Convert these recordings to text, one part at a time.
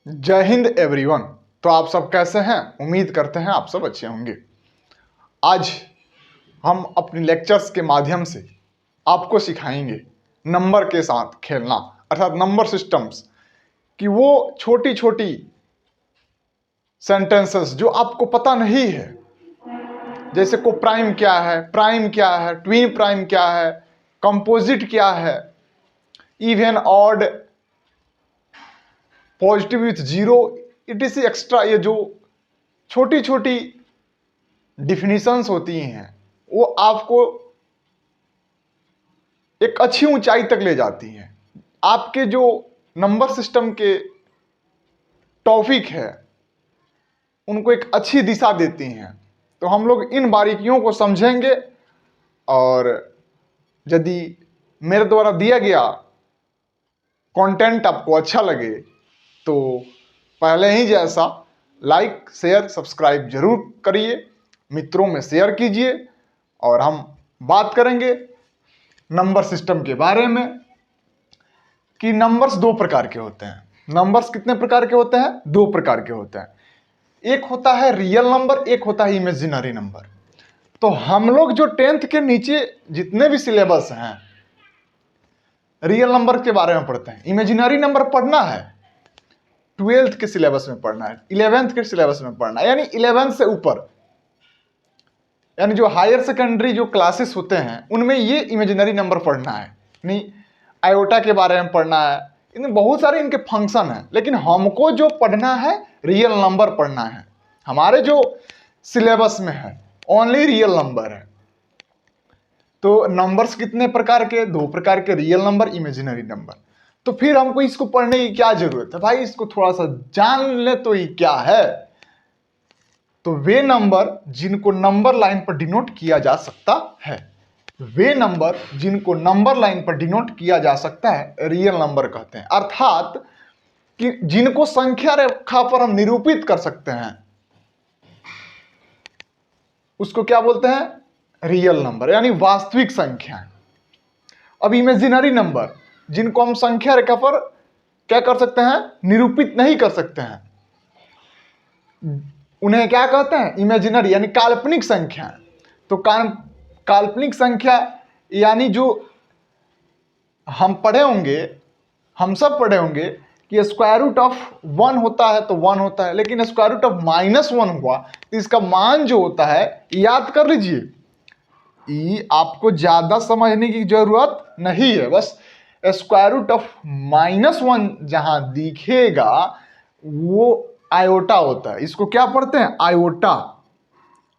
जय हिंद एवरीवन। तो आप सब कैसे हैं? उम्मीद करते हैं आप सब अच्छे होंगे। आज हम अपनी लेक्चर्स के माध्यम से आपको सिखाएंगे नंबर के साथ खेलना, अर्थात नंबर सिस्टम्स कि वो छोटी छोटी सेंटेंसेस जो आपको पता नहीं है, जैसे को प्राइम क्या है, ट्विन प्राइम क्या है, कंपोजिट क्या है, even odd, positive with zero, it extra, ये जो छोटी छोटी डिफिनीशंस होती हैं वो आपको एक अच्छी ऊंचाई तक ले जाती हैं। आपके जो नंबर सिस्टम के टॉपिक है उनको एक अच्छी दिशा देती हैं। तो हम लोग इन बारीकियों को समझेंगे और यदि मेरे द्वारा दिया गया कंटेंट आपको अच्छा लगे तो पहले ही जैसा लाइक शेयर सब्सक्राइब जरूर करिए, मित्रों में शेयर कीजिए। और हम बात करेंगे नंबर सिस्टम के बारे में कि नंबर्स दो प्रकार के होते हैं। नंबर्स कितने प्रकार के होते हैं? दो प्रकार के होते हैं। एक होता है रियल नंबर, एक होता है इमेजिनरी नंबर। तो हम लोग जो 10th के नीचे जितने भी सिलेबस हैं रियल नंबर के बारे में पढ़ते हैं। इमेजिनरी नंबर पढ़ना है 12th के सिलेबस में पढ़ना है, 11th के सिलेबस में पढ़ना है, यानी 11th से ऊपर, यानी जो हायर सेकेंडरी जो क्लासेस होते हैं उनमें ये इमेजिनरी नंबर पढ़ना है। नहीं, आयोटा के बारे में पढ़ना है, इनमें बहुत सारे इनके फंक्शन हैं, लेकिन हमको जो पढ़ना है रियल नंबर पढ़ना है। हमारे जो सिलेबस में है ओनली रियल नंबर है। तो नंबर्स कितने प्रकार के? दो प्रकार के, रियल नंबर, इमेजिनरी नंबर। तो फिर हमको इसको पढ़ने की क्या जरूरत है? भाई इसको थोड़ा सा जान ले तो ये क्या है। तो वे नंबर जिनको नंबर लाइन पर डिनोट किया जा सकता है, वे नंबर जिनको नंबर लाइन पर डिनोट किया जा सकता है रियल नंबर कहते हैं। अर्थात कि जिनको संख्या रेखा पर हम निरूपित कर सकते हैं उसको क्या बोलते हैं? रियल नंबर, यानी वास्तविक संख्या। अब इमेजिनरी नंबर जिनको हम संख्या रेखा पर क्या कर सकते हैं? निरूपित नहीं कर सकते हैं, उन्हें क्या कहते हैं? इमेजिनरी, यानी काल्पनिक संख्या। तो काल्पनिक संख्या यानी जो हम पढ़े होंगे, हम सब पढ़े होंगे कि स्क्वायर रूट ऑफ 1 होता है तो 1 होता है, लेकिन स्क्वायर रूट ऑफ -1 हुआ तो इसका मान जो होता है, याद कर लीजिए, ये आपको ज्यादा समझने की जरूरत नहीं है। बस स्क्वायर रूट ऑफ -1 जहां दिखेगा वो आयोटा होता है। इसको क्या पढ़ते हैं? Iota,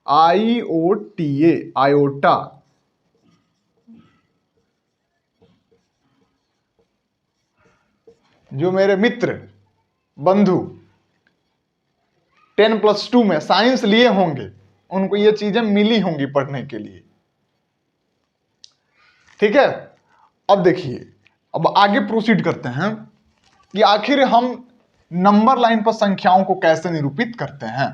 IOTA, iota. जो मेरे मित्र बंधु 10+2 में साइंस लिए होंगे उनको ये चीजें मिली होंगी पढ़ने के लिए। ठीक है, अब देखिए, अब आगे प्रोसीड करते हैं कि आखिर हम नंबर लाइन पर संख्याओं को कैसे निरूपित करते हैं।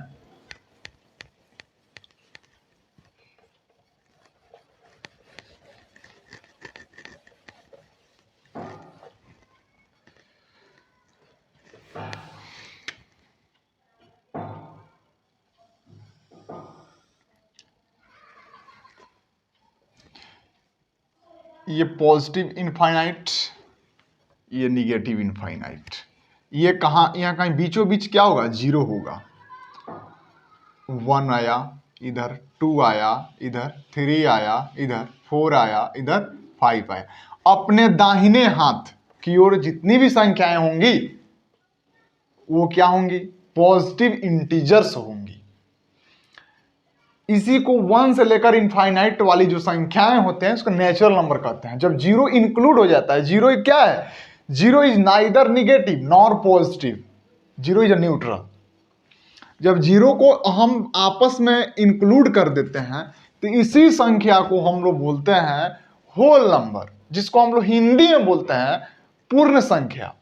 ये पॉजिटिव इनफाइनाइट, ये निगेटिव इनफाइनाइट, ये कहां, यहां कहीं बीचों बीच क्या होगा? जीरो होगा। 1 आया इधर, 2 आया इधर, 3 आया इधर, 4 आया इधर, 5 आया। अपने दाहिने हाथ की ओर जितनी भी संख्याएं होंगी वो क्या होंगी? पॉजिटिव इंटीजर्स होंगी। इसी को 1 से लेकर इनफाइनाइट वाली जो संख्याएं होते हैं उसको नेचुरल नंबर कहते हैं। जब जीरो इंक्लूड हो जाता है, जीरो क्या है? Zero is neither negative nor positive, zero is a neutral. जब जीरो को हम आपस में इंक्लूड कर देते हैं तो इसी संख्या को हम लोग बोलते हैं होल नंबर, जिसको हम लोग हिंदी में बोलते हैं पूर्ण संख्या।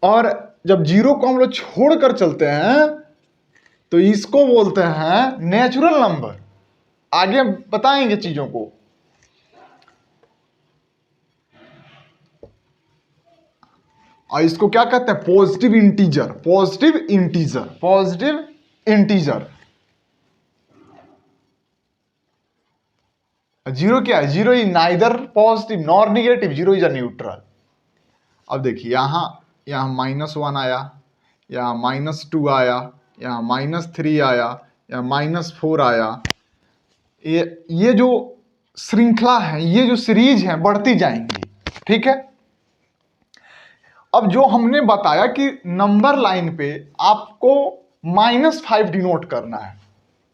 और जब जीरो को हम लोग छोड़कर चलते हैं तो इसको बोलते हैं नेचुरल नंबर। आगे बताएंगे चीजों को। और इसको क्या कहते हैं? Positive integer, positive integer, positive integer. Zero क्या है? Zero is neither positive nor negative, zero is a neutral. अब देखिए यहां -1 आया, यहाँ -2 आया, यहाँ -3 आया, यहाँ -4 आया। ये जो श्रृंखला है, ये जो सीरीज है बढ़ती जाएंगी, ठीक है। अब जो हमने बताया कि नंबर लाइन पे आपको -5 डिनोट करना है,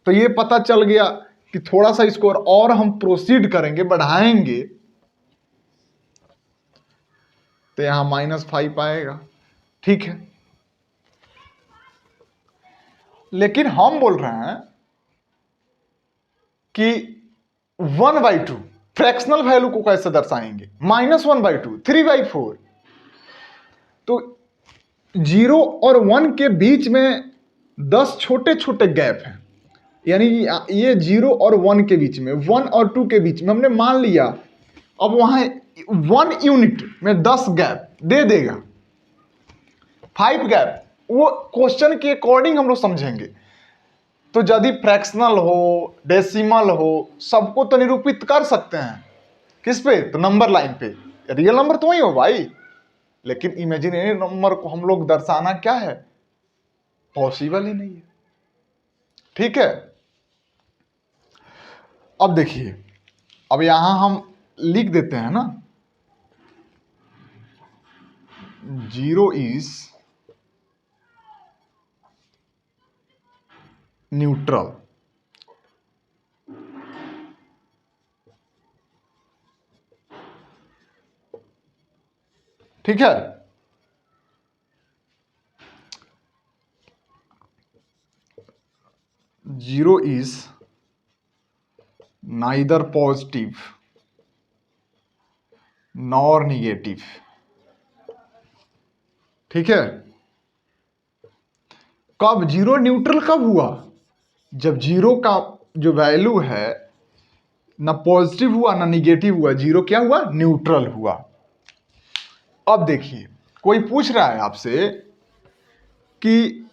तो ये पता चल गया कि थोड़ा सा इसको और हम प्रोसीड करेंगे, बढ़ाएंगे, तो यहां -5 आएगा, ठीक है। लेकिन हम बोल रहे हैं कि 1/2 फ्रैक्शनल वैल्यू को कैसे दर्शाएंगे? -1/2, 3/4। तो 0 और 1 के बीच में 10 छोटे छोटे गैप हैं, यानी ये 0 और 1 के बीच में, 1 और 2 के बीच में हमने मान लिया। अब वहां 1 यूनिट में 10 गैप दे देगा, 5 गैप, वो क्वेश्चन के अकॉर्डिंग हम लोग समझेंगे। तो यदि फ्रैक्शनल हो, डेसिमल हो, सबको तो निरूपित कर सकते हैं, किस पे? तो नंबर लाइन पे। रियल नंबर तो वही हो भाई, लेकिन इमेजिनरी नंबर को हम लोग दर्शाना क्या है? पॉसिबल ही नहीं है, ठीक है। अब देखिए, अब यहां हम लिख देते हैं ना, 0 इज न्यूट्रल, ठीक है। Zero is neither positive nor negative, ठीक है। कब जीरो न्यूट्रल कब हुआ? जब जीरो का जो वैल्यू है ना पॉजिटिव हुआ ना निगेटिव हुआ, जीरो क्या हुआ? न्यूट्रल हुआ। अब देखिए, कोई पूछ रहा है आपसे कि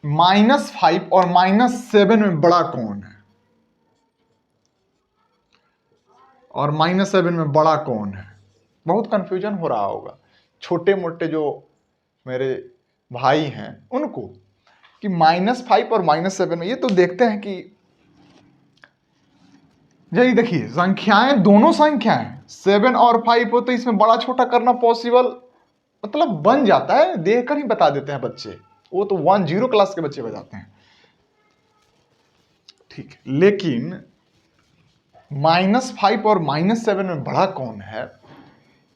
-5 और -7 में बड़ा कौन है, और -7 में बड़ा कौन है? बहुत कंफ्यूजन हो रहा होगा छोटे मोटे जो मेरे भाई हैं उनको, कि -5 और -7 में, ये तो देखते हैं कि यही देखिए संख्याएं, दोनों संख्याएं 7 और 5 हो, तो इसमें बड़ा छोटा करना पॉसिबल मतलब बन जाता है, देखकर ही बता देते हैं बच्चे, वो तो 1-0 क्लास के बच्चे बताते हैं, ठीक है। लेकिन -5 और -7 में बड़ा कौन है?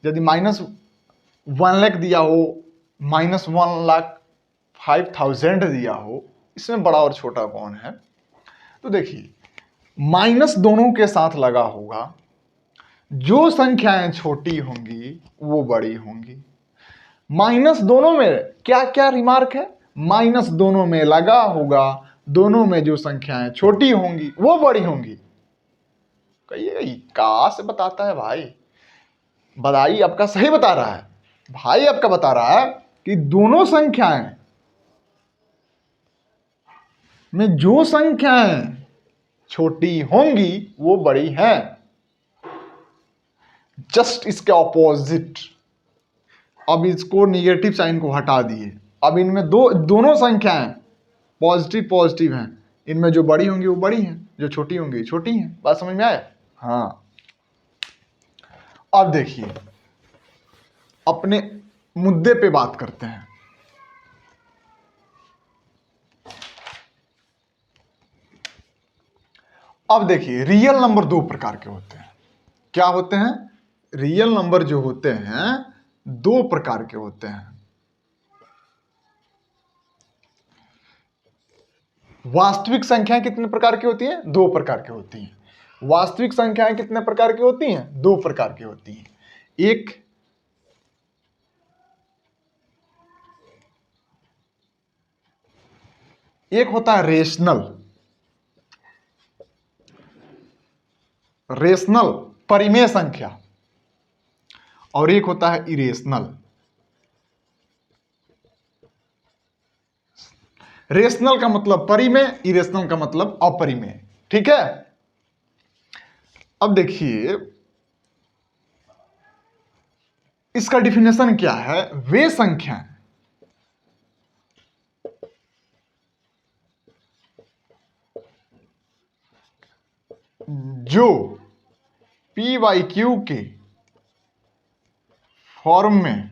यदि -1 लाख दिया हो, -1,05,000 दिया हो, इसमें बड़ा और छोटा कौन है? तो देखिए, माइनस दोनों के साथ लगा होगा, जो संख्याएं छोटी होंगी वो बड़ी होंगी। माइनस दोनों में क्या क्या रिमार्क है? माइनस दोनों में लगा होगा, दोनों में जो संख्याएं छोटी होंगी वो बड़ी होंगी। कहिए कहां से बताता है भाई? बधाई आपका सही बता रहा है, भाई आपका बता रहा है कि दोनों संख्याएं में जो संख्याएं छोटी होंगी वो बड़ी हैं। जस्ट इसके ऑपोजिट। अब इसको निगेटिव साइन को हटा दिए, अब इनमें दोनों संख्याएं पॉजिटिव पॉजिटिव हैं, इनमें जो बड़ी होंगी वो बड़ी हैं, जो छोटी होंगी छोटी हैं। बात समझ में आया? हाँ। अब देखिए, अपने मुद्दे पे बात करते हैं। अब देखिए, रियल नंबर दो प्रकार के होते हैं। क्या होते हैं? रियल नंबर जो होते हैं दो प्रकार के होते हैं। वास्तविक संख्याएं कितने प्रकार की होती हैं? दो प्रकार की होती हैं। वास्तविक संख्याएं कितने प्रकार की होती हैं? दो प्रकार की होती हैं। एक होता है रेशनल परिमेय संख्या, और एक होता है इरेशनल। रेशनल का मतलब परिमेय, इरेशनल का मतलब अपरिमेय। ठीक है, अब देखिए इसका डिफिनेशन क्या है। वे संख्या जो पी बाई क्यू के फॉर्म में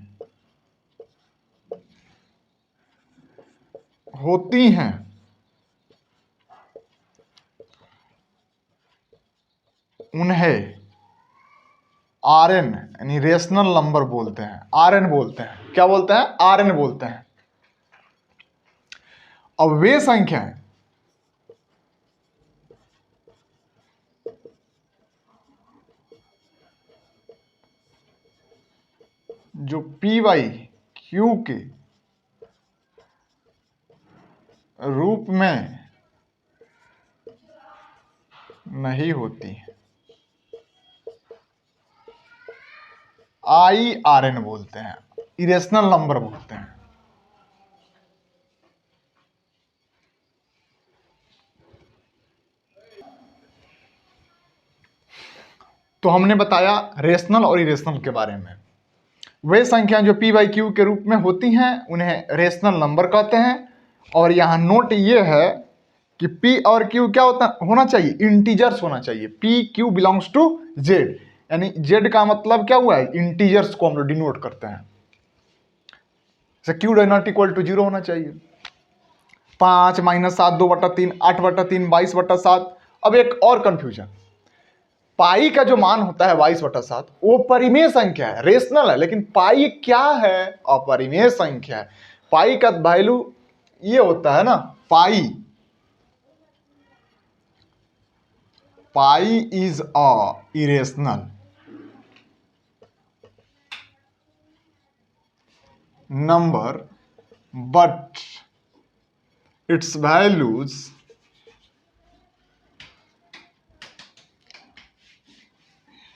होती हैं उन्हें आर एन यानी रेशनल नंबर बोलते हैं। आर एन बोलते हैं, क्या बोलते हैं? आर एन बोलते हैं। अब वे संख्याएं जो पी बाई क्यू के रूप में नहीं होती, आई आर एन बोलते हैं, इरेशनल नंबर बोलते हैं। तो हमने बताया रेशनल और इरेशनल के बारे में। वे संख्याएं जो पी बाई क्यू के रूप में होती हैं उन्हें रेशनल नंबर कहते हैं। और यहां नोट ये है कि पी और क्यू क्या होना चाहिए? इंटीजर्स होना चाहिए। P Q belongs to Z, यानी जेड का मतलब क्या हुआ है? इंटीजर्स को हम लोग डिनोट करते हैं। क्यू नॉट इक्वल टू 0 होना चाहिए। 5 माइनस 7 2/3 8/3 22/7। अब एक और कंफ्यूजन, पाई का जो मान होता है 22/7 वो परिमेय संख्या है, रेशनल है, लेकिन पाई क्या है? अपरिमेय संख्या है। पाई का वैल्यू ये होता है ना, pi is a irrational number but its values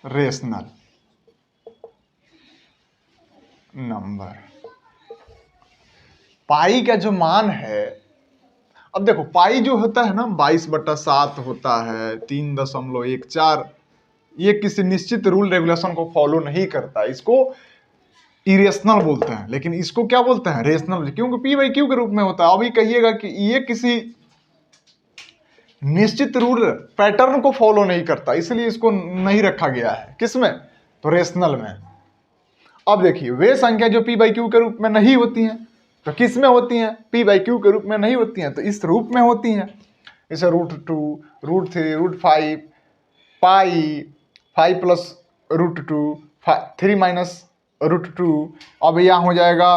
rational number। पाई का जो मान है, अब देखो पाई जो होता है ना 22/7 होता है, 3.14, ये किसी निश्चित रूल रेगुलेशन को फॉलो नहीं करता, इसको इरेशनल बोलते हैं। लेकिन इसको क्या बोलते हैं? रेशनल, क्योंकि पी बाई क्यू के रूप में होता है। अभी कहिएगा कि ये किसी निश्चित रूल पैटर्न को फॉलो नहीं करता, इसलिए इसको नहीं रखा गया है किसमें? तो रेशनल में। अब देखिए वे संख्या जो पी बाई क्यू के रूप में नहीं होती हैं तो किस में होती हैं? पी बाई क्यू के रूप में नहीं होती हैं तो इस रूप में होती हैं, जैसे √2 √3 √5 पाई 5 प्लस √2 3 माइनस √2। अब यह हो जाएगा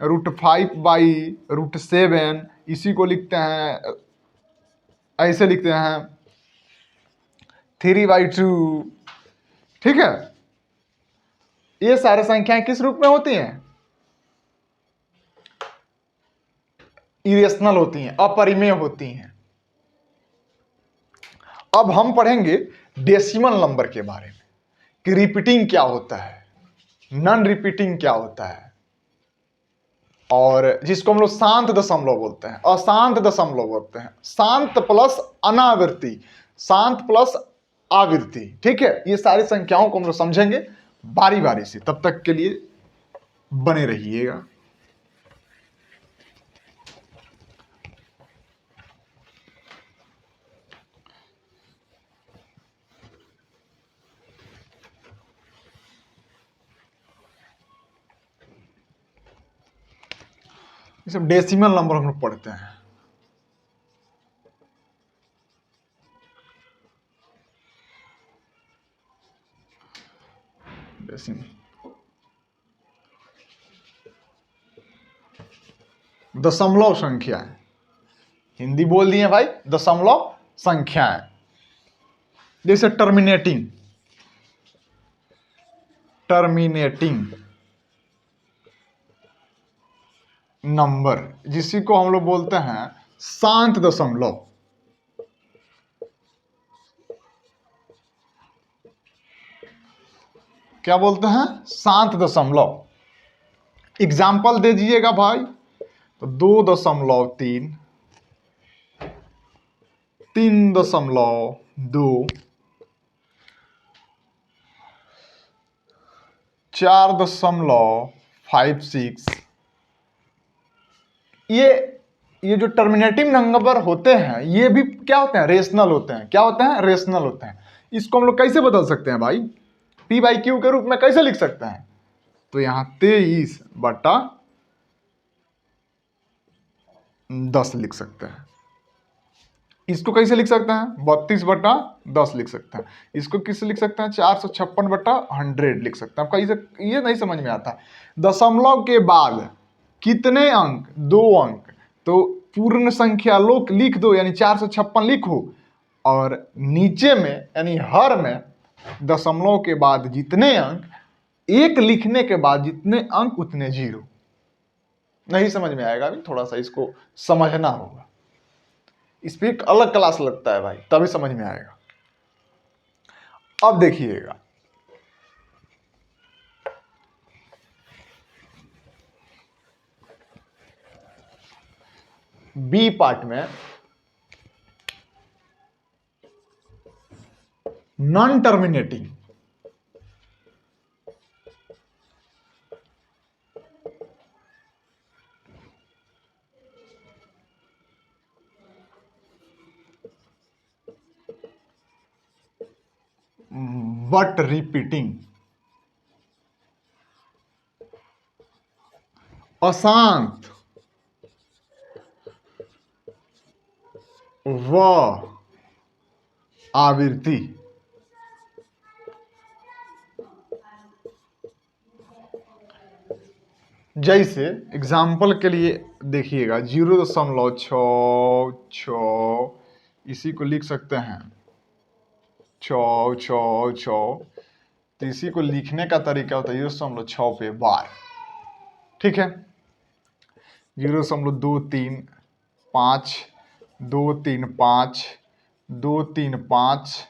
√5 बाई √7। इसी को लिखते हैं, ऐसे लिखते हैं 3/2। ठीक है, ये सारे संख्याएं किस रूप में होती हैं? इरेशनल होती हैं, अपरिमेय होती हैं। अब हम पढ़ेंगे डेसिमल नंबर के बारे में कि रिपीटिंग क्या होता है, नॉन रिपीटिंग क्या होता है, और जिसको हम लोग शांत दशमलव बोलते हैं, अशांत दशमलव बोलते हैं, शांत प्लस अनावृत्ति, शांत प्लस आवृत्ति। ठीक है, ये सारी संख्याओं को हम लोग समझेंगे बारी बारी से। तब तक के लिए बने रहिएगा। ये सब डेसिमल नंबर हम लोग पढ़ते हैं। डेसिमल दशमलव संख्याएं, हिंदी बोल दिए भाई, दशमलव संख्याएं। जैसे टर्मिनेटिंग नंबर, जिसी को हम लोग बोलते हैं शांत दशमलव। क्या बोलते हैं? शांत दशमलव। एग्जाम्पल दे दीजिएगा भाई, तो 2.3 3.2, 4.56, ये जो टर्मिनेटिंग नंबर होते हैं ये भी क्या होते हैं, रेशनल होते हैं। क्या होते हैं, रेशनल होते हैं। इसको हम लोग कैसे बदल सकते हैं भाई, P बाई क्यू के रूप में कैसे लिख सकते हैं? तो यहां 23/10 लिख सकते हैं। इसको कैसे लिख सकते हैं, 32/10 लिख सकते हैं। इसको किससे लिख सकते हैं, 456/100 लिख सकते हैं। आपका ये नहीं समझ में आता। दशमलव के बाद कितने अंक, 2 अंक, तो पूर्ण संख्या लोग लिख दो, यानी 456 लिखो, और नीचे में यानी हर में दशमलव के बाद जितने अंक, एक लिखने के बाद जितने अंक उतने जीरो। नहीं समझ में आएगा, अभी थोड़ा सा इसको समझना होगा। इस पर एक अलग क्लास लगता है भाई, तभी समझ में आएगा। अब देखिएगा, बी पार्ट में नॉन टर्मिनेटिंग, बट रिपीटिंग, अशांत व आवृत्ति। जैसे एग्जाम्पल के लिए देखिएगा, 0.66, इसी को लिख सकते हैं छो छो छो। तो इसी को लिखने का तरीका होता है 0.6 पे बार। ठीक है, 0.235, 235, 235।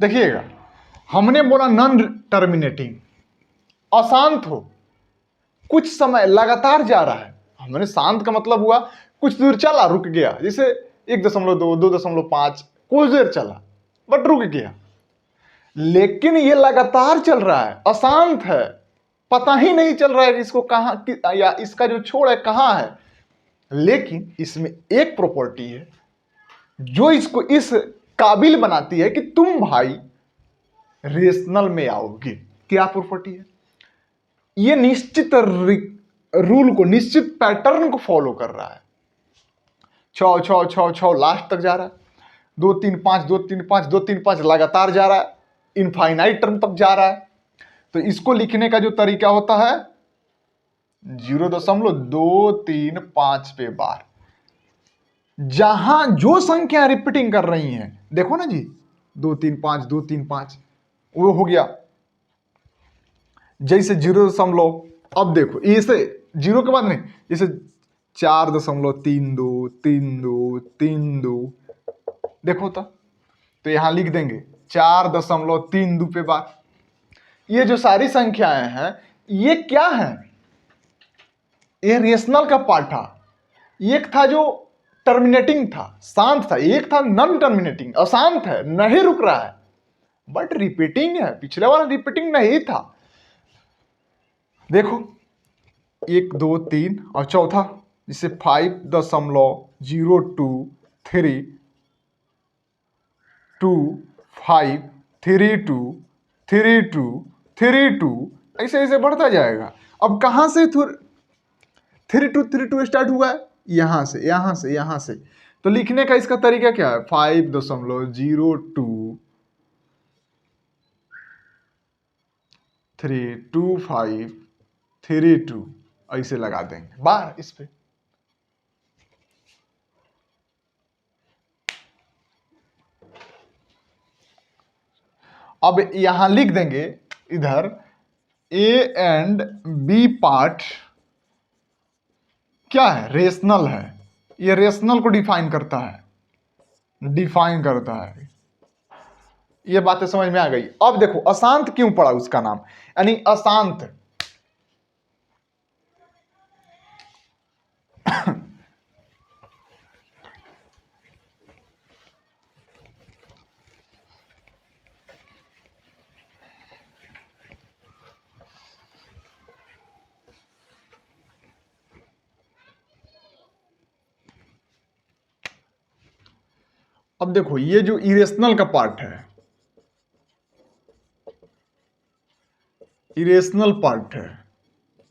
देखिएगा, हमने बोला नॉन टर्मिनेटिंग, अशांत हो, कुछ समय लगातार जा रहा है। हमने शांत का मतलब हुआ कुछ दूर चला, रुक गया, जैसे 1.2, 2.5, कुछ देर चला बट रुक गया। लेकिन ये लगातार चल रहा है, अशांत है, पता ही नहीं चल रहा है कि इसको कहां, या इसका जो छोर है कहां है। लेकिन इसमें एक प्रॉपर्टी है जो इसको इस काबिल बनाती है कि तुम भाई रेशनल में आओगे। क्या प्रॉपर्टी है? ये निश्चित रूल को, निश्चित पैटर्न को फॉलो कर रहा है। 6 लास्ट तक जा रहा है, 2 3 5, 2 3 5, 2 3 5 लगातार जा रहा है, इनफाइनाइट टर्म तक जा रहा है। तो इसको लिखने का जो तरीका होता है 0.235 पे बार। जहां जो संख्या रिपीटिंग कर रही हैं, देखो ना जी, 2 3 5, 2 3 5, वो हो गया। जैसे 0. अब देखो, इसे 0 के बाद नहीं, जैसे 4.323232, देखो तो यहां लिख देंगे 4.32 पे बार। ये जो सारी संख्याएं हैं ये क्या है, ये रेशनल का पार्ट था। एक था जो टर्मिनेटिंग था, शांत था, एक था नॉन टर्मिनेटिंग, अशांत है, नहीं रुक रहा है, बट रिपीटिंग है। पिछले वाला रिपीटिंग नहीं था। देखो 1 2 3 और चौथा जिसे 5.02325323232 ऐसे ऐसे बढ़ता जाएगा। अब कहां से 3232 स्टार्ट हुआ है, यहां से, यहां से, यहां से। तो लिखने का इसका तरीका क्या है, 5.0232532 ऐसे लगा देंगे बार इस पे। अब यहां लिख देंगे इधर ए एंड बी पार्ट क्या है, रेशनल है। ये रेशनल को डिफाइन करता है, ये बातें समझ में आ गई। अब देखो अशांत क्यों पड़ा उसका नाम, यानी अशांत अब देखो ये जो इरेशनल का पार्ट है, इरेशनल पार्ट है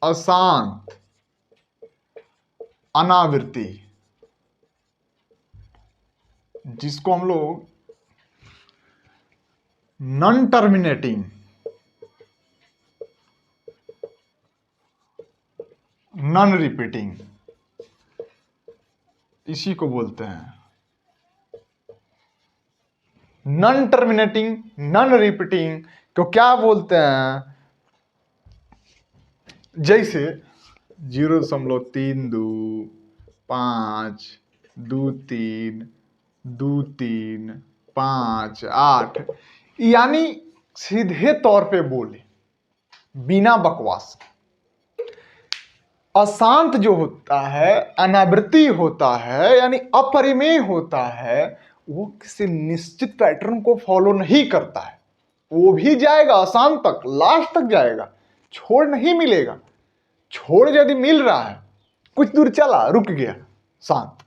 अशांत, अनावृत्ति, जिसको हम लोग नॉन टर्मिनेटिंग, नॉन रिपीटिंग, इसी को बोलते हैं नॉन टर्मिनेटिंग, नॉन रिपीटिंग को क्या बोलते हैं? जैसे 0.32 5 2 3 2 3 5 8, यानी सीधे तौर पे बोले बिना बकवास। अशांत जो होता है, अनावृत्ति होता है, यानी अपरिमेय होता है, वो किसी निश्चित पैटर्न को फॉलो नहीं करता है। वो भी जाएगा अशांत तक, लास्ट तक जाएगा, छोड़ नहीं मिलेगा। छोड़ यदि मिल रहा है, कुछ दूर चला, रुक गया, शांत,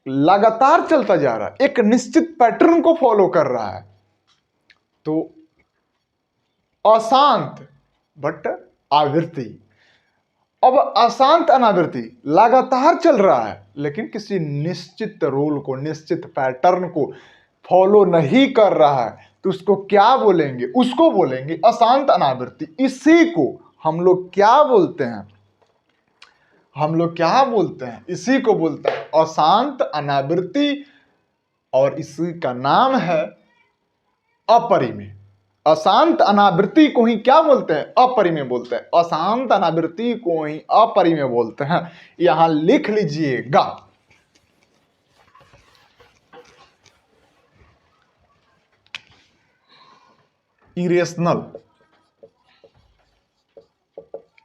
लगातार चलता जा रहा है, एक निश्चित पैटर्न को फॉलो कर रहा है, तो अशांत बट आवृत्ति। अब अशांत अनावृत्ति लगातार चल रहा है, लेकिन किसी निश्चित रूल को, निश्चित पैटर्न को फॉलो नहीं कर रहा है, तो उसको क्या बोलेंगे? उसको बोलेंगे अशांत अनावृत्ति। इसी को हम लोग क्या बोलते हैं? हम लोग क्या बोलते हैं? इसी को बोलते हैं अशांत अनावृत्ति, और इसी का नाम है अपरिमेय। अशांत अनावृत्ति को ही क्या बोलते हैं? अपरिमेय बोलते हैं। अशांत अनावृत्ति को ही अपरिमेय बोलते हैं। यहां लिख लीजिएगा। इरेशनल,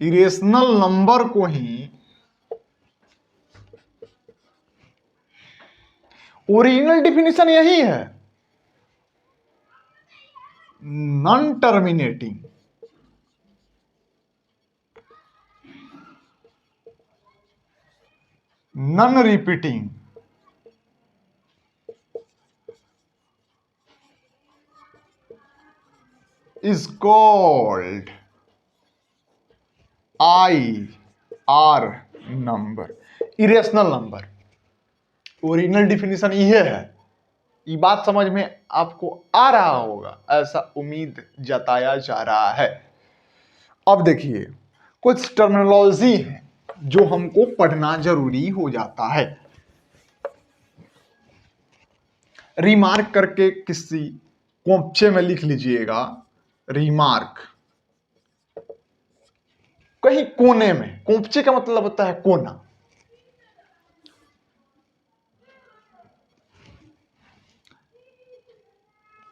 इरेशनल नंबर को ही ओरिजिनल डिफिनेशन यही है, non terminating, non repeating, is called IR number, irrational number. Original definition ये है। ये बात समझ में आपको आ रहा होगा, ऐसा उम्मीद जताया जा रहा है। अब देखिए कुछ टर्मिनोलॉजी है जो हमको पढ़ना जरूरी हो जाता है। रिमार्क करके किसी कोपचे में लिख लीजिएगा, रिमार्क, कहीं कोने में। कोपचे का मतलब होता है कोना।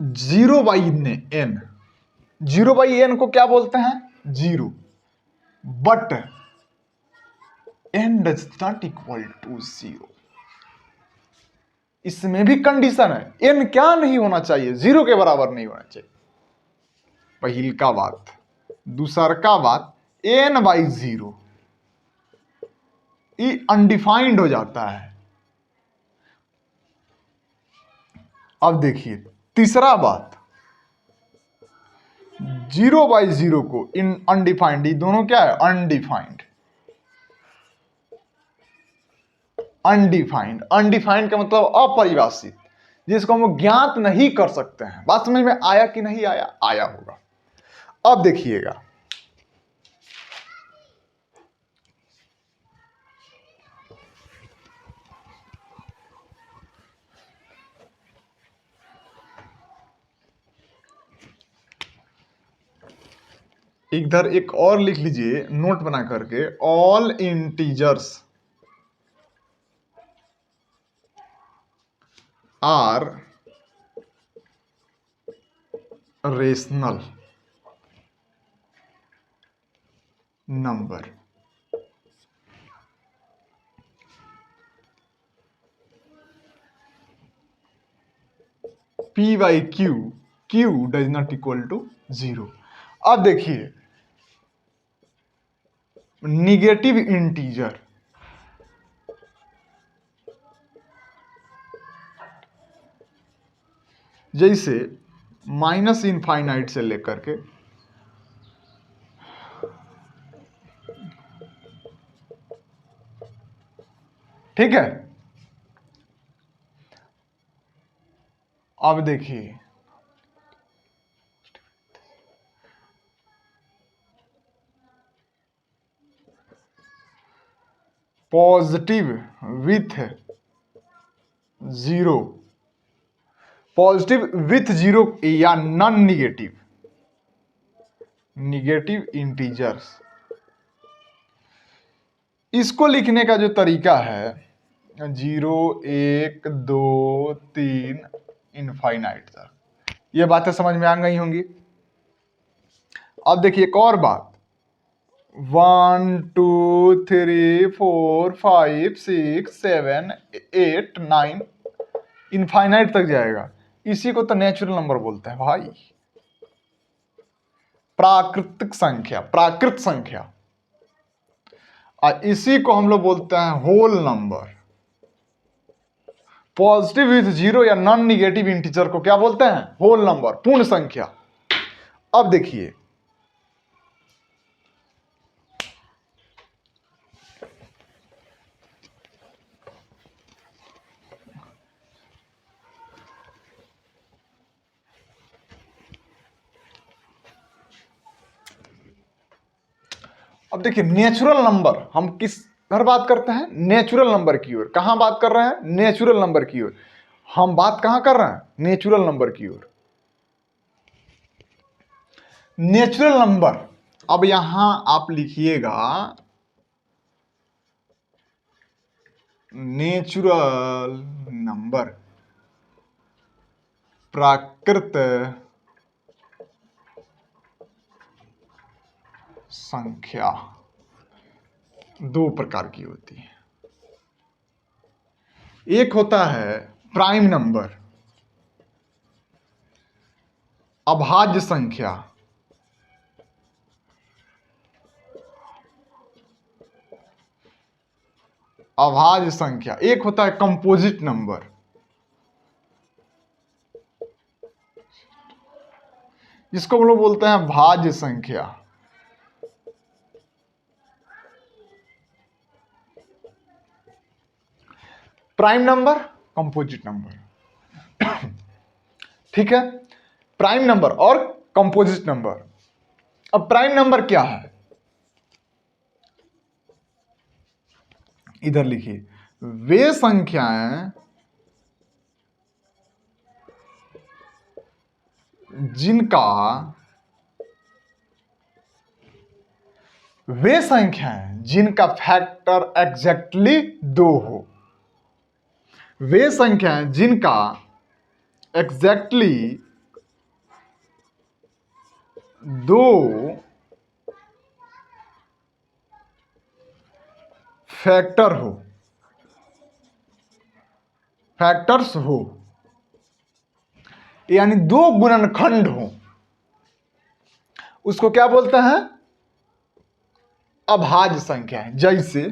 Zero by N, zero by N को क्या बोलते हैं? Zero, but N does not equal to zero. इसमें भी कंडीशन है, एन क्या नहीं होना चाहिए? जीरो के बराबर नहीं होना चाहिए, पहल का बात। दूसर का बात, एन बाई जीरो ये अनडिफाइंड हो जाता है। अब देखिए तीसरा बात, जीरो बाई जीरो को इन अनडिफाइंड, ये दोनों क्या है? अनडिफाइंड। अनडिफाइंड, अनडिफाइंड का मतलब अपरिभाषित, जिसको हम ज्ञात नहीं कर सकते हैं। बात समझ में आया कि नहीं आया? आया होगा। अब देखिएगा, इधर एक और लिख लीजिए नोट बना करके, all integers are rational number. P by Q, Q does not equal to zero. अब देखिए निगेटिव इंटीजर, जैसे माइनस इनफाइनाइट से लेकर के ठीक है। अब देखिए positive with zero, positive with zero या नॉन निगेटिव, निगेटिव इंटीजर्स, इसको लिखने का जो तरीका है 0 1 2 3 इनफाइनाइट तक। ये बातें समझ में आ गई होंगी। अब देखिए एक और बात, 1 2 3 4 5 6 7 8 9 इनफाइनाइट तक जाएगा। इसी को तो नेचुरल नंबर बोलते हैं भाई, प्राकृतिक संख्या, प्राकृत संख्या। और इसी को हम लोग बोलते हैं whole number. Positive with zero या नॉन निगेटिव इंटीजर को क्या बोलते हैं? होल नंबर, पूर्ण संख्या। अब देखिए अब देखिए नेचुरल नंबर, हम किस पर बात करते हैं? नेचुरल नंबर की ओर। कहां बात कर रहे हैं? नेचुरल नंबर की ओर। हम बात कहां कर रहे हैं? नेचुरल नंबर की ओर। नेचुरल नंबर, अब यहां आप लिखिएगा नेचुरल नंबर, प्राकृत संख्या दो प्रकार की होती है। एक होता है प्राइम नंबर, अभाज्य संख्या, अभाज्य संख्या। एक होता है कंपोजिट नंबर, जिसको हम लोग बोलते हैं भाज्य संख्या। प्राइम नंबर, कंपोजिट नंबर ठीक है, प्राइम नंबर और कंपोजिट नंबर। अब प्राइम नंबर क्या है? इधर लिखिए, वे संख्याएं जिनका, वे संख्याएं जिनका फैक्टर एग्जैक्टली 2 हो, वे संख्याएं जिनका एग्जैक्टली 2 फैक्टर हो, फैक्टर्स हो, यानी 2 गुणनखंड हो, उसको क्या बोलते हैं? अभाज्य संख्या है। जैसे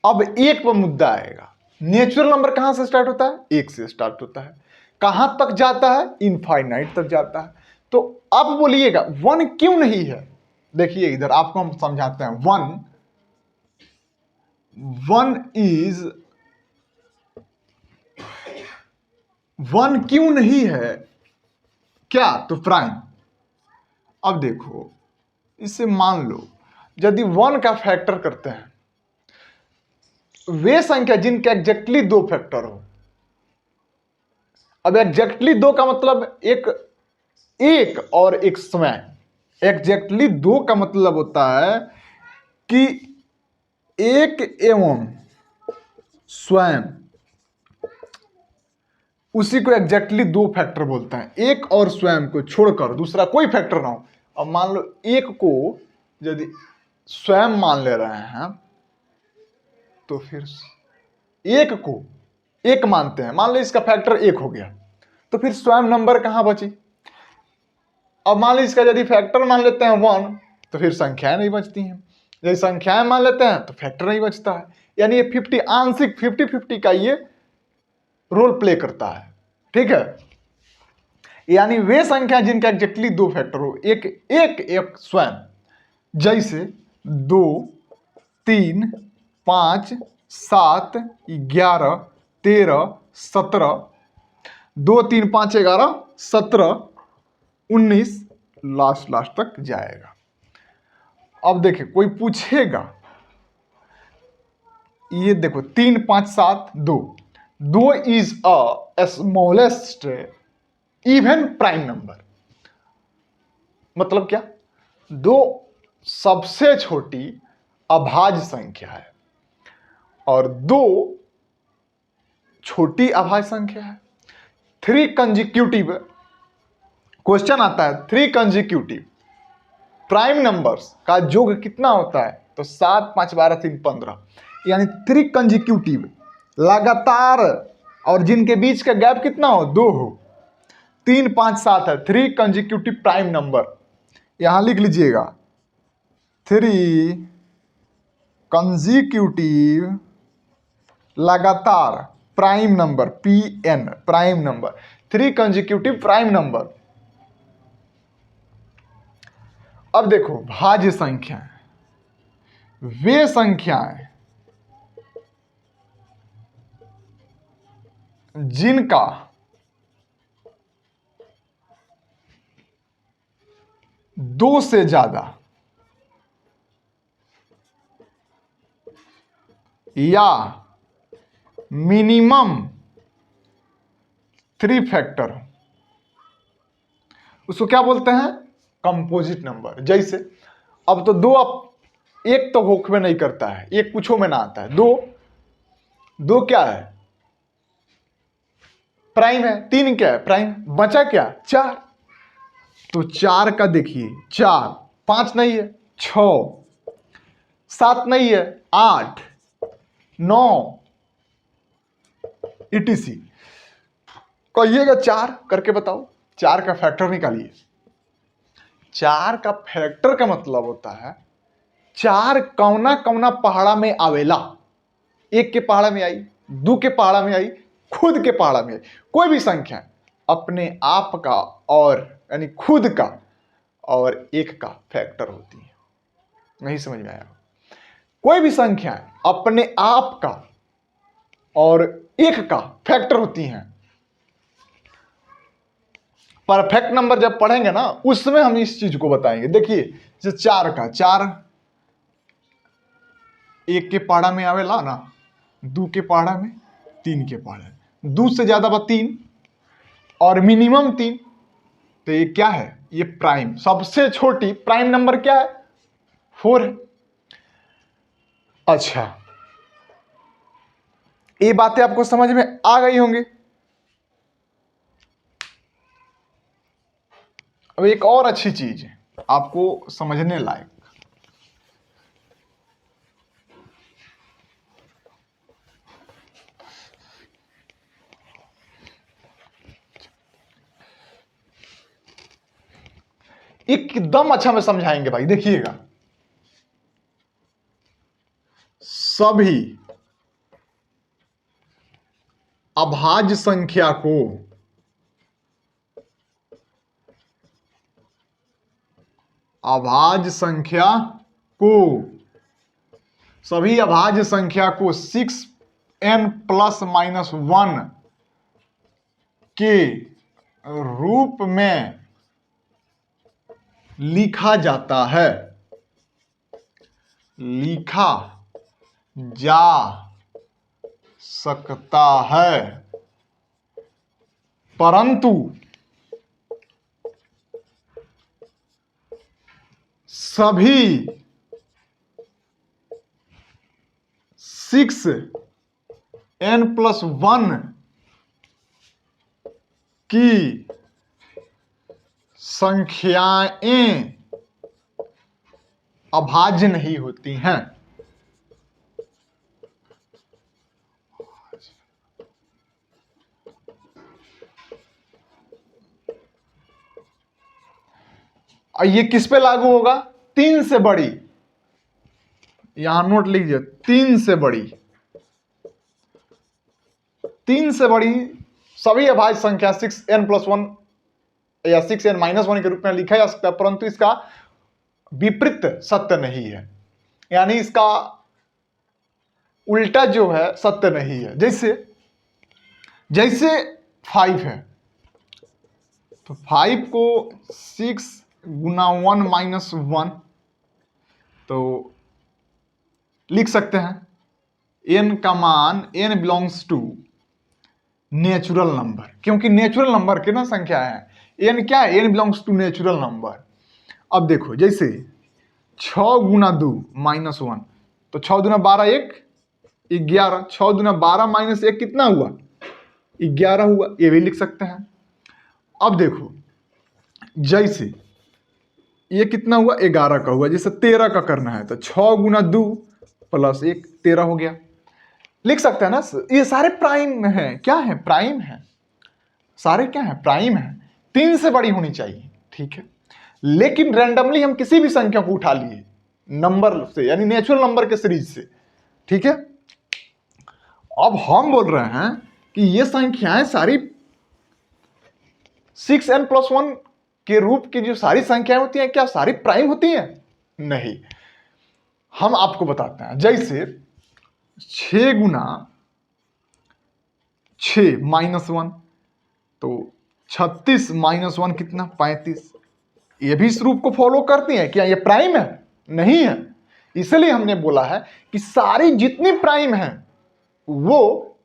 अब एक पर मुद्दा आएगा, नेचुरल नंबर कहां से स्टार्ट होता है? 1 से स्टार्ट होता है। कहां तक जाता है? इनफाइनाइट तक जाता है। तो अब बोलिएगा 1 क्यों नहीं है? देखिए इधर आपको हम समझाते हैं। 1 क्यों नहीं है? क्या? तो प्राइम। अब देखो, इसे मान लो यदि 1 का फैक्टर करते हैं, वे संख्या जिनके एग्जैक्टली 2 फैक्टर हो। अब एग्जैक्टली 2 का मतलब एक और एक स्वयं। एग्जैक्टली 2 का मतलब होता है कि एक एवं स्वयं, उसी को एग्जैक्टली 2 फैक्टर बोलते हैं। एक और स्वयं को छोड़कर दूसरा कोई फैक्टर ना हो। अब मान लो एक को यदि स्वयं मान ले रहे हैं तो फिर एक को एक मानते हैं, मान लो इसका फैक्टर 1 हो गया, तो फिर स्वयं नंबर कहां बची? अब मान लो इसका यदि फैक्टर मान लेते हैं 1, तो फिर संख्याएं नहीं बचती हैं। यदि संख्याएं मान लेते हैं तो फैक्टर नहीं बचता है। यानी ये 50 आंशिक 50-50 का ये रोल प्ले करता है। ठीक है, यानी वे संख्या जिनका एग्जैक्टली 2 फैक्टर हो, एक एक एक स्वयं, जैसे 2, 3, 5, 7, 11, 13, 17, 2, 3, 5, 11, 17, 19, लास्ट तक जाएगा। अब देखिए कोई पूछेगा, ये देखो 3, 5, 7, 2, 2 is a smallest even prime number. मतलब क्या? 2 सबसे छोटी अभाज्य संख्या है और 2 छोटी अभाज्य संख्या है। 3 कंजिक्यूटिव, क्वेश्चन आता है 3 कंजिक्यूटिव प्राइम नंबर्स का योग कितना होता है? तो 7, 5, 12, 3, 15, यानी 3 कंजिक्यूटिव लगातार, और जिनके बीच का गैप कितना हो? 2 हो। 3, 5, 7 है 3 कंजिक्यूटिव प्राइम नंबर। यहां लिख लीजिएगा 3 कंजिक्यूटिव लगातार prime number, PN prime number, 3 consecutive prime number. अब देखो भाज्य संख्याएं, वे संख्याएं जिनका दो से ज्यादा या मिनिमम 3 फैक्टर, उसको क्या बोलते हैं? Composite number. जैसे अब तो 2, अब एक तो होखबे नहीं करता है, एक पूछो में ना आता है। 2 क्या है? प्राइम है। 3 क्या है? प्राइम। बचा क्या? 4। तो 4 का देखिए 4, 5 नहीं है, 6, 7 नहीं है, 8, 9, ETC। कहिएगा 4 करके बताओ, 4 का फैक्टर निकालिए। 4 का फैक्टर का मतलब होता है 4 कौना कौना पहाड़ा में आवेला। 1 के पहाड़ा में आई, 2 के पहाड़ा में आई, खुद के पहाड़ा में आई। कोई भी संख्या अपने आप का और यानी खुद का और 1 का फैक्टर होती है। नहीं समझ में आया? कोई भी संख्या अपने आप का और 1 का फैक्टर होती हैं। परफेक्ट नंबर जब पढ़ेंगे ना, उसमें हम इस चीज को बताएंगे। देखिए जैसे 4 का 4 1 के पहाड़ा में आवेला ना, 2 के पहाड़ा में, 3 के पहाड़ा में, 2 से ज्यादा 3 और मिनिमम 3। तो ये क्या है? ये प्राइम, सबसे छोटी प्राइम नंबर क्या है? 4 है। अच्छा, ये बातें आपको समझ में आ गई होंगी। अब एक और अच्छी चीज है आपको समझने लायक, एकदम अच्छा में समझाएंगे भाई, देखिएगा। सभी अभाज्य संख्या को सभी अभाज्य संख्या को 6n+-1 के रूप में लिखा जाता है, लिखा जा सकता है, परंतु सभी 6n+1 की संख्याएं अभाज्य नहीं होती हैं। और ये किस पे लागू होगा? 3 से बड़ी, यहां नोट लीजिए, 3 से बड़ी 3 से बड़ी सभी अभाज्य संख्या 6n+1 या 6n-1 के रूप में लिखा जा सकता है, परंतु इसका विपरीत सत्य नहीं है, यानी इसका उल्टा जो है सत्य नहीं है। जैसे 5 है तो 5 को 6 गुना 1 - 1 तो लिख सकते हैं n का मान n belongs to natural number, क्योंकि नेचुरल नंबर के ना संख्या है n क्या है, n belongs to natural number. अब देखो जैसे 6 गुना 2 -1 तो 6 दूना 12 1 11, 6 दूना 12 -1 कितना हुआ 11 हुआ, ये भी लिख सकते हैं। अब देखो जैसे ये कितना हुआ 11 का हुआ, जैसे 13 का करना है तो 6 गुना 2 + 1 13 हो गया, लिख सकते हैं ना। ये सारे प्राइम हैं, क्या है प्राइम है, सारे क्या है प्राइम है, 3 से बड़ी होनी चाहिए, ठीक है। लेकिन रैंडमली हम किसी भी संख्या को उठा लिए नंबर से, यानी नेचुरल नंबर के सीरीज से, ठीक है। अब हम बोल रहे हैं कि ये संख्याएं सारी 6n+1 के रूप की जो सारी संख्याएं होती हैं क्या सारी प्राइम होती हैं? नहीं। हम आपको बताते हैं, जैसे 6 गुना 6 -1 तो 36 -1 कितना 35, ये भी इस रूप को फॉलो करती हैं, क्या ये प्राइम है? नहीं है। इसलिए हमने बोला है कि सारी जितनी प्राइम हैं वो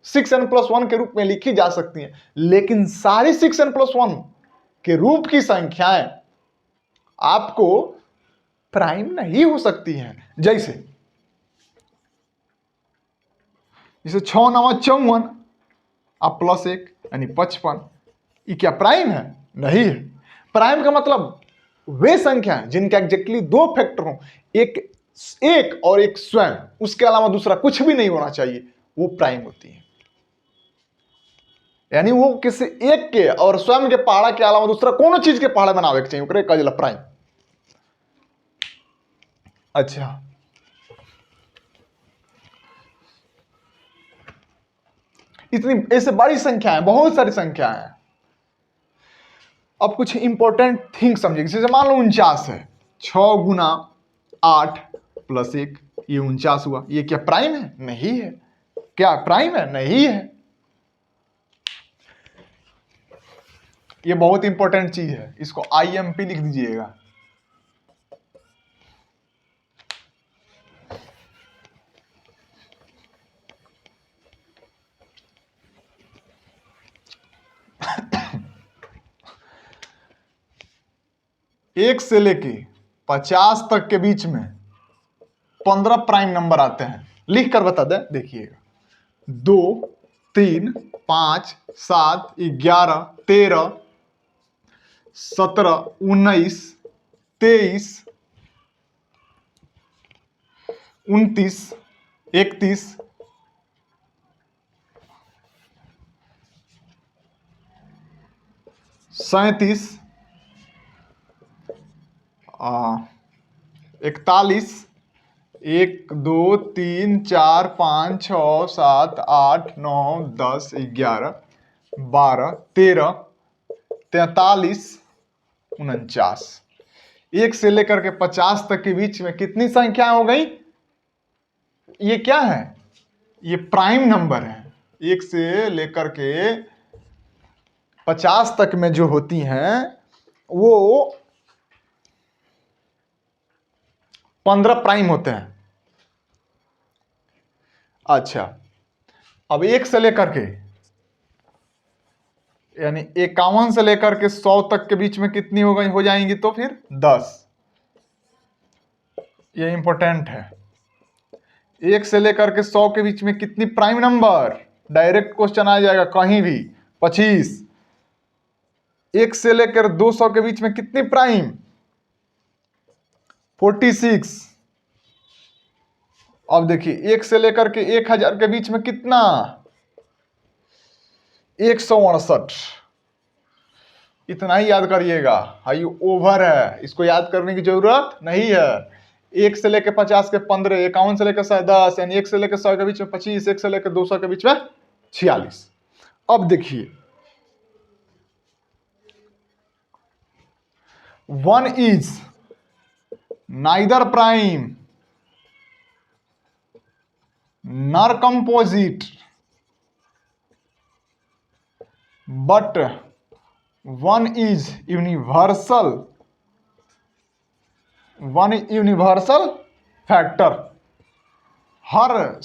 6n+1 के रूप में लिखी जा सकती हैं, लेकिन सारी 6n+1 के रूप की संख्याएं आपको प्राइम नहीं हो सकती हैं। जैसे 6 9 54 अब +1 यानी 55, ये क्या प्राइम है? नहीं है। प्राइम का मतलब वे संख्या हैं जिनका एग्जैक्टली 2 फैक्टर हो, एक और एक स्वयं, उसके अलावा दूसरा कुछ भी नहीं होना चाहिए, वो प्राइम होती है। यानी वो किसी एक के और स्वयं के पहाड़ा के अलावा दूसरा कोनो चीज के पहाड़ा बनावे के चाहिए, ओकरे कहला प्राइम। अच्छा, इतनी ऐसे बड़ी संख्या है, बहुत सारी संख्या है। अब कुछ इंपॉर्टेंट थिंग समझिए, जैसे मान लो 49 है, 6 गुना 8 + 1 ये 49 हुआ, ये क्या प्राइम है? नहीं है। क्या प्राइम है? नहीं है। ये बहुत इंपॉर्टेंट चीज है, इसको IMP लिख दीजिएगा। एक से लेके 50 तक के बीच में 15 प्राइम नंबर आते हैं, लिख कर बता दें, देखिएगा 2 3 5 7 11 13 17 19 23 29 31 37 41 1 2 3 4 5 6 7 8 9 10 11 12 13 43 49, एक से लेकर के 50 तक के बीच में कितनी संख्या हो गई? ये क्या है? ये प्राइम नंबर है। एक से लेकर के 50 तक में जो होती हैं वो 15 प्राइम होते हैं। अच्छा, अब 1 से लेकर के यानी 51 से लेकर के 100 तक के बीच में कितनी हो जाएंगी? तो फिर 10। ये इंपॉर्टेंट है। 1 से लेकर के 100 के बीच में कितनी प्राइम नंबर? डायरेक्ट क्वेश्चन आ जाएगा कहीं भी, 25। 1 से लेकर 200 के बीच में कितनी प्राइम? 46। अब देखिए 1 से लेकर के 1000 के बीच में कितना? 168। इतना ही याद करिएगा, हाई ओवर है, इसको याद करने की जरूरत नहीं है। 1 से लेकर 50 के 15, 51 से लेकर 10, यानी 1 से लेकर 100 के बीच में 25, 1 से लेकर 200 के बीच में 46। अब देखिए 1 is neither prime nor composite but 1 is universal factor. हर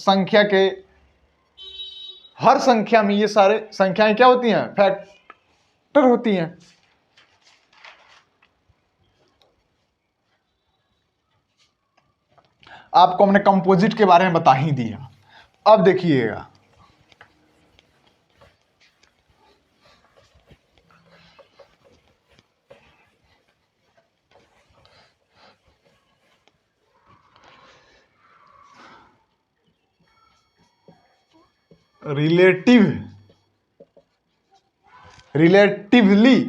संख्या में ये सारे संख्याएं क्या होती हैं? फैक्टर होती हैं। आपको हमने कंपोजिट के बारे में बता ही दिया। अब देखिएगा रिलेटिवली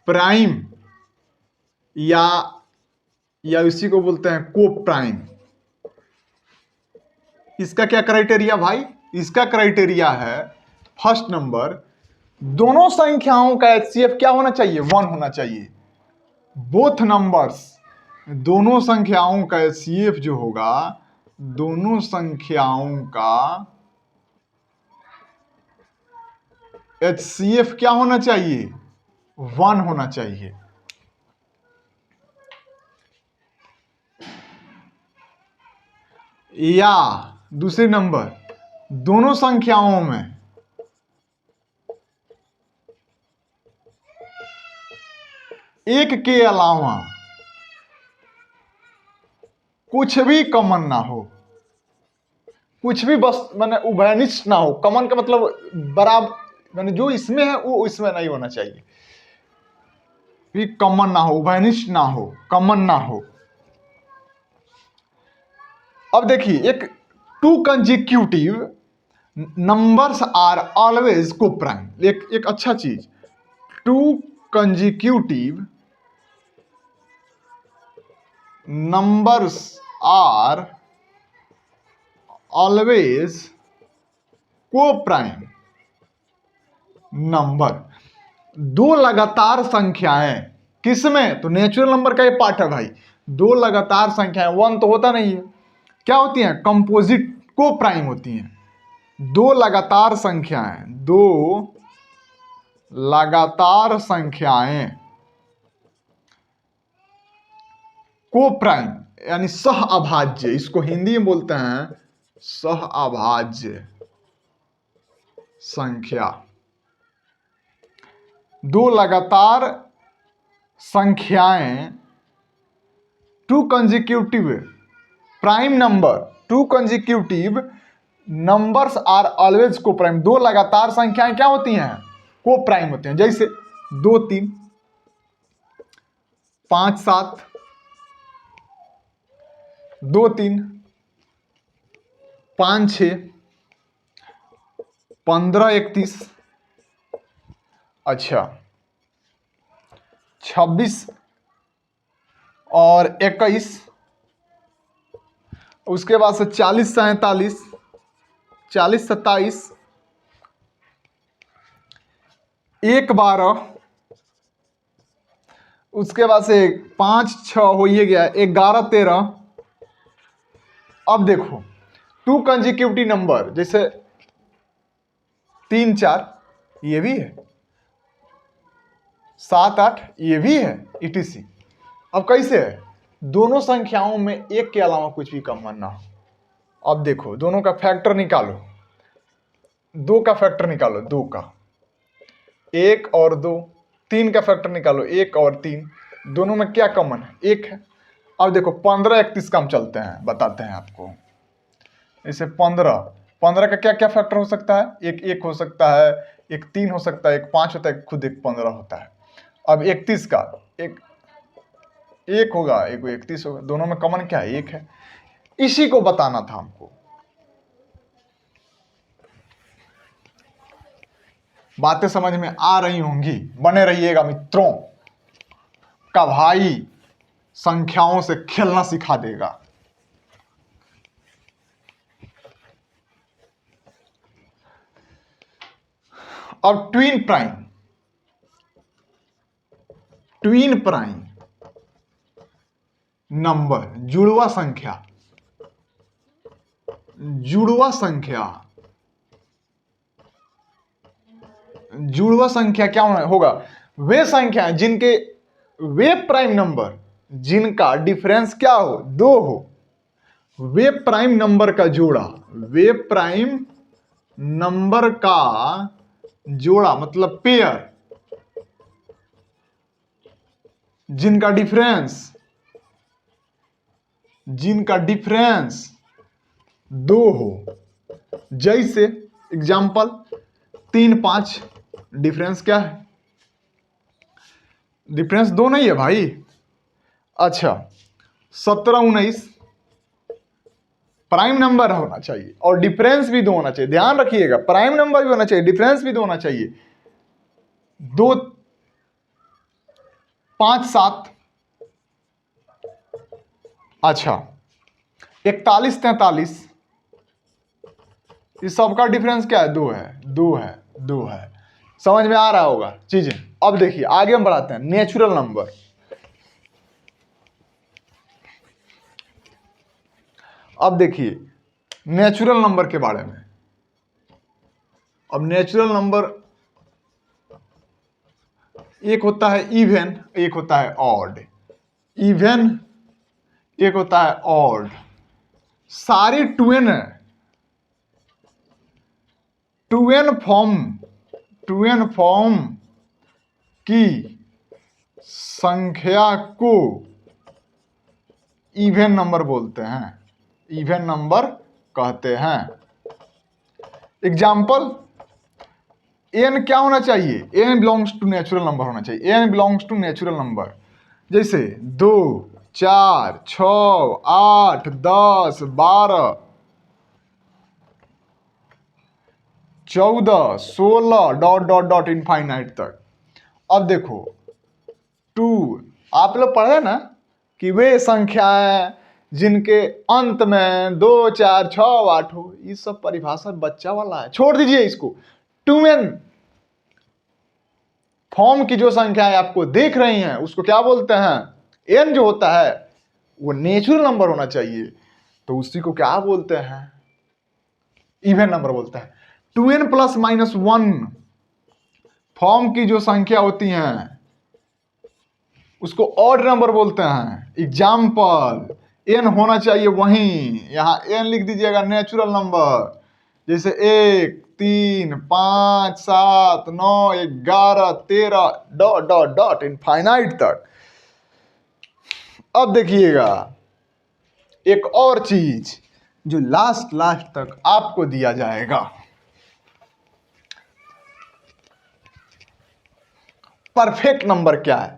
प्राइम या इसी को बोलते हैं को प्राइम। इसका क्या क्राइटेरिया भाई? इसका क्राइटेरिया है फर्स्ट नंबर, दोनों संख्याओं का एचसीएफ क्या होना चाहिए? 1 होना चाहिए। बोथ नंबर्स, दोनों संख्याओं का एचसीएफ जो होगा, दोनों संख्याओं का एचसीएफ क्या होना चाहिए? 1 होना चाहिए। या दूसरे नंबर, दोनों संख्याओं में एक के अलावा कुछ भी कॉमन ना हो, कुछ भी बस माने उभयनिष्ठ ना हो। कॉमन का मतलब बराबर, माने जो इसमें है वो इसमें नहीं होना चाहिए। भी कॉमन ना हो, उभयनिष्ठ ना हो, कॉमन ना हो। अब देखिए एक 2 कंजिक्यूटिव नंबर्स आर ऑलवेज को प्राइम। एक अच्छा चीज, 2 कंजिक्यूटिव नंबर्स आर ऑलवेज को प्राइम नंबर। 2 लगातार संख्याएं किसमें? तो नेचुरल नंबर का ये पार्ट है भाई। 2 लगातार संख्याएं, 1 तो होता नहीं है, क्या होती हैं? कंपोजिट को प्राइम होती हैं। 2 लगातार संख्याएं, 2 लगातार संख्याएं को प्राइम यानी सह अभाज्य, इसको हिंदी में बोलते हैं सह अभाज्य संख्या। 2 लगातार संख्याएं 2 consecutive prime number, 2 consecutive numbers are always coprime. 2 लगातार संख्याएं क्या होती हैं? को प्राइम होते हैं। जैसे 2 3, 5 7, 2 3, 5 6, 15 31, अच्छा 26 और 21, उसके बाद से 40 47, 40 27, 1 12, उसके बाद से 5 6 हो ही गया, 11 13। अब देखो 2 कंजिक्यूटिव नंबर जैसे 3 4, ये भी है, 7 8, ये भी है, etc। अब कैसे है? दोनों संख्याओं में एक के अलावा कुछ भी कॉमन ना हो। अब देखो दोनों का फैक्टर निकालो, 2 का फैक्टर निकालो, 2 का 1 और 2, 3 का फैक्टर निकालो, 1 और 3, दोनों में क्या कॉमन है? 1 है। अब देखो 15 31 का हम चलते हैं, बताते हैं आपको। जैसे 15 का क्या क्या फैक्टर हो सकता है? एक 1 हो सकता है, एक 3 हो सकता है, एक 5 होता है, खुद एक 15 होता है। अब 31 का एक होगा, एक 31 होगा, दोनों में कॉमन क्या है? 1 है। इसी को बताना था हमको। बातें समझ में आ रही होंगी, बने रहिएगा मित्रों। का भाई संख्याओं से खेलना सिखा देगा। अब twin prime, twin prime number, जुड़वा संख्या, जुड़वा संख्या, जुड़वा संख्या क्या होगा? वे संख्या जिनके, वे प्राइम नंबर जिनका डिफरेंस क्या हो? 2 हो, वे प्राइम नंबर का जोड़ा, वे प्राइम नंबर का जोड़ा मतलब पेयर, जिनका डिफरेंस, जिनका डिफरेंस 2 हो। जैसे एग्जाम्पल 3 5, डिफरेंस क्या है? डिफरेंस 2 नहीं है भाई। अच्छा 17 19 प्राइम नंबर होना चाहिए और डिफरेंस भी 2 होना चाहिए। ध्यान रखिएगा, प्राइम नंबर भी होना चाहिए, डिफरेंस भी 2 होना चाहिए। 2 5 7, अच्छा 41 43, इस सबका डिफरेंस क्या है? 2 है, 2 है, 2 है। समझ में आ रहा होगा चीजें। अब देखिए आगे हम बढ़ाते हैं, नेचुरल नंबर। अब देखिए नेचुरल नंबर के बारे में। अब नेचुरल नंबर एक होता है इवन, एक होता है ऑड। इवन एक होता है ऑड। सारी ट्वेन फॉर्म की संख्या को इवन नंबर बोलते हैं, इवन नंबर कहते हैं। एग्जाम्पल n क्या होना चाहिए? n belongs to natural number होना चाहिए, n belongs to natural number. जैसे 2 4 6 8 10 12 14 16 डॉट डॉट डॉट इनफाइनाइट तक। अब देखो 2, आप लोग पढ़े ना कि वे संख्याएं जिनके अंत में 2 4 6 8 हो। ये सब परिभाषा बच्चा वाला है, छोड़ दीजिए इसको। ट्वेन फॉर्म की जो संख्याएं आपको देख रही हैं उसको क्या बोलते हैं? n जो होता है वो नेचुरल नंबर होना चाहिए, तो उसी को क्या बोलते हैं? इवन नंबर बोलते हैं। 2n प्लस माइनस 1 फॉर्म की जो संख्या होती हैं उसको ऑड नंबर बोलते हैं। एग्जाम्पल n होना चाहिए वहीं, यहां n लिख दीजिएगा नेचुरल नंबर। जैसे 1 3 5 7 9 11 13 डॉट डॉट डॉट इनफाइनाइट तक। अब देखिएगा एक और चीज जो लास्ट तक आपको दिया जाएगा, परफेक्ट नंबर क्या है?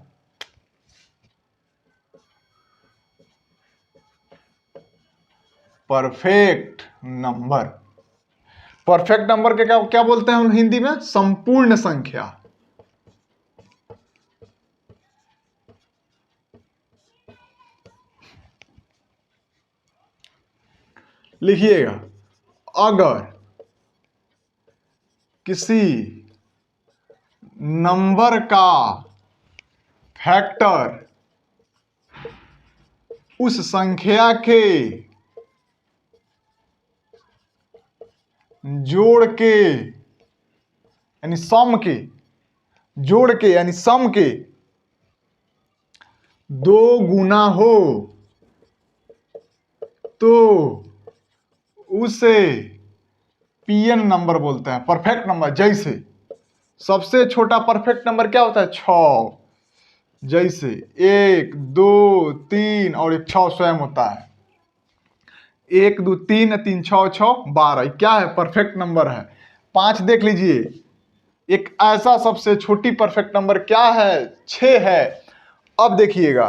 परफेक्ट नंबर, परफेक्ट नंबर के क्या क्या बोलते हैं हम हिंदी में? संपूर्ण संख्या। लिखिएगा, अगर किसी नंबर का फैक्टर उस संख्या के जोड़ के यानी सम के, जोड़ के यानी सम के 2 गुना हो तो उसे pn नंबर बोलते हैं, परफेक्ट नंबर। जैसे सबसे छोटा परफेक्ट नंबर क्या होता है? 6। जैसे 1 2 3 और एक 6 स्वयं होता है। 1 2 3 3 6 6 12, क्या है? परफेक्ट नंबर है। 5 देख लीजिए, एक ऐसा सबसे छोटी परफेक्ट नंबर क्या है? 6 है। अब देखिएगा,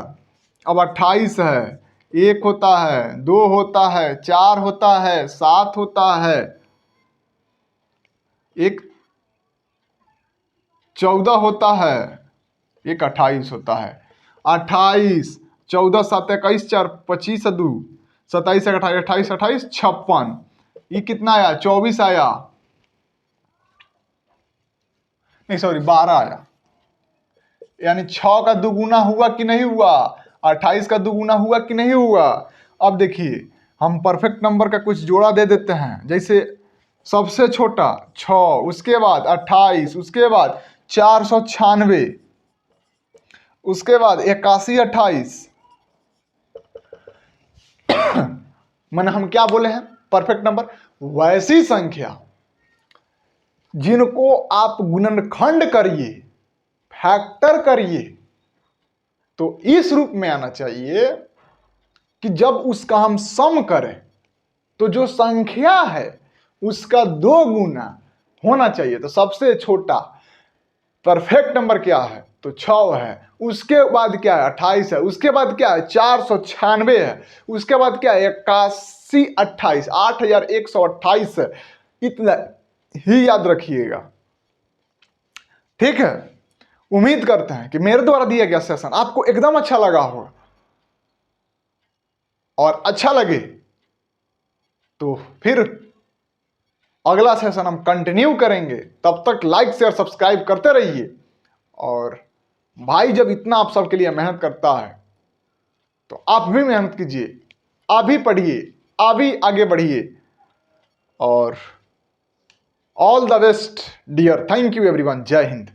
अब 28 है, 1 होता है, 2 होता है, 4 होता है, 7 होता है, एक 14 होता है, एक 28 होता है। 28 14 7 21 4 25 2 27 28 28 28 56। ये कितना आया? 24 आया। नहीं सॉरी 12 आया, यानी 6 का दुगुना हुआ कि नहीं हुआ, 28 का दुगुना हुआ कि नहीं हुआ। अब देखिए हम परफेक्ट नंबर का कुछ जोड़ा दे देते हैं, जैसे सबसे छोटा 6, उसके बाद 28, उसके बाद 496, उसके बाद 81 28। मैंने हम क्या बोले हैं, परफेक्ट नंबर वैसी संख्या जिनको आप गुणनखंड करिए, फैक्टर करिए, तो इस रूप में आना चाहिए कि जब उसका हम सम करें तो जो संख्या है उसका 2 गुना होना चाहिए। तो सबसे छोटा परफेक्ट नंबर क्या है, तो 6 है, उसके बाद क्या है 28 है, उसके बाद क्या है 496 है, उसके बाद क्या है 81 28 8128 है। इतना ही याद रखिएगा, ठीक है। उम्मीद करते हैं कि मेरे द्वारा दिया गया सेशन आपको एकदम अच्छा लगा होगा, और अच्छा लगे तो फिर अगला सेशन हम कंटिन्यू करेंगे। तब तक लाइक शेयर सब्सक्राइब करते रहिए। और भाई जब इतना आप सबके लिए मेहनत करता है तो आप भी मेहनत कीजिए, आप भी पढ़िए, आप भी आगे बढ़िए। और all the best dear, thank you everyone, जय हिंद।